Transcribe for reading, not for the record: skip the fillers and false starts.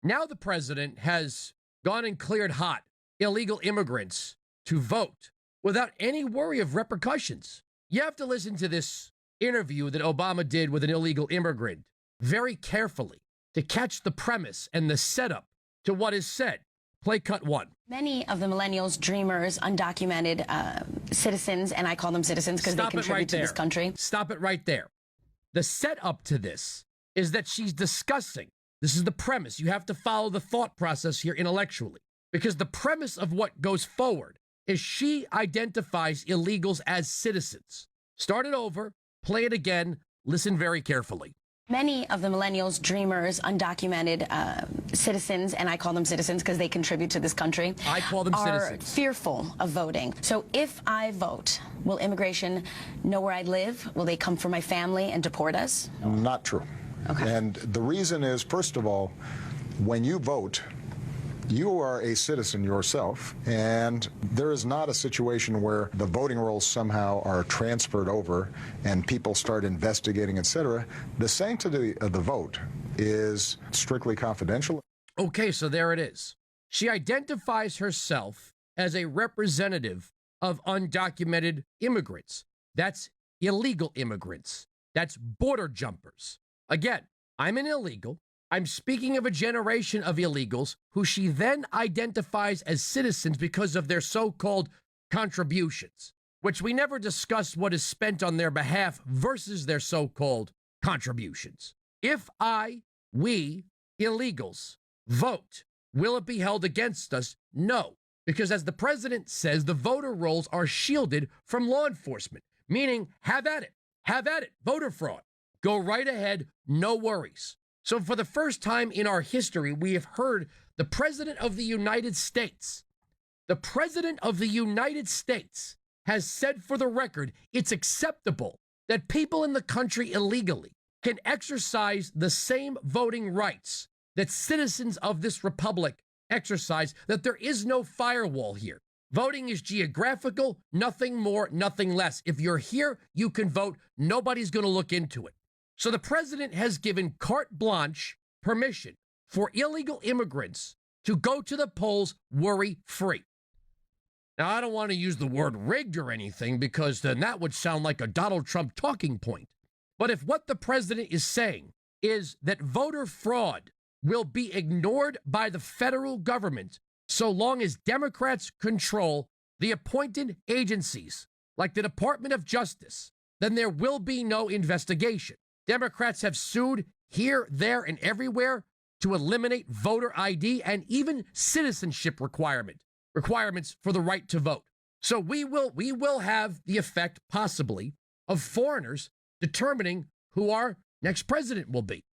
Now the president has gone and cleared hot illegal immigrants to vote without any worry of repercussions. You have to listen to this interview that Obama did with an illegal immigrant very carefully to catch the premise and the setup to what is said. Play cut 1. Many of the millennials, dreamers, undocumented citizens, and I call them citizens because they contribute to this country. Stop it right there. The setup to this is that she's discussing, this is the premise. You have to follow the thought process here intellectually, because the premise of what goes forward is she identifies illegals as citizens. Start it over, play it again, listen very carefully. Many of the millennials, dreamers, undocumented citizens, and I call them citizens because they contribute to this country, I call them citizens, are fearful of voting. So if I vote, will immigration know where I live? Will they come for my family and deport us? Not true. Okay. And the reason is, first of all, when you vote, you are a citizen yourself, and there is not a situation where the voting rolls somehow are transferred over and people start investigating, etc. The sanctity of the vote is strictly confidential. Okay, so there it is. She identifies herself as a representative of undocumented immigrants. That's illegal immigrants. That's border jumpers. Again, I'm an illegal. I'm speaking of a generation of illegals who she then identifies as citizens because of their so-called contributions, which we never discuss what is spent on their behalf versus their so-called contributions. If we, illegals, vote, will it be held against us? No, because as the president says, the voter rolls are shielded from law enforcement, meaning have at it, voter fraud. Go right ahead, no worries. So for the first time in our history, we have heard the President of the United States. The President of the United States has said for the record it's acceptable that people in the country illegally can exercise the same voting rights that citizens of this republic exercise, that there is no firewall here. Voting is geographical, nothing more, nothing less. If you're here, you can vote. Nobody's going to look into it. So the president has given carte blanche permission for illegal immigrants to go to the polls worry-free. Now, I don't want to use the word rigged or anything because then that would sound like a Donald Trump talking point. But if what the president is saying is that voter fraud will be ignored by the federal government so long as Democrats control the appointed agencies like the Department of Justice, then there will be no investigation. Democrats have sued here, there, and everywhere to eliminate voter ID and even citizenship requirements for the right to vote. So we will have the effect, possibly, of foreigners determining who our next president will be.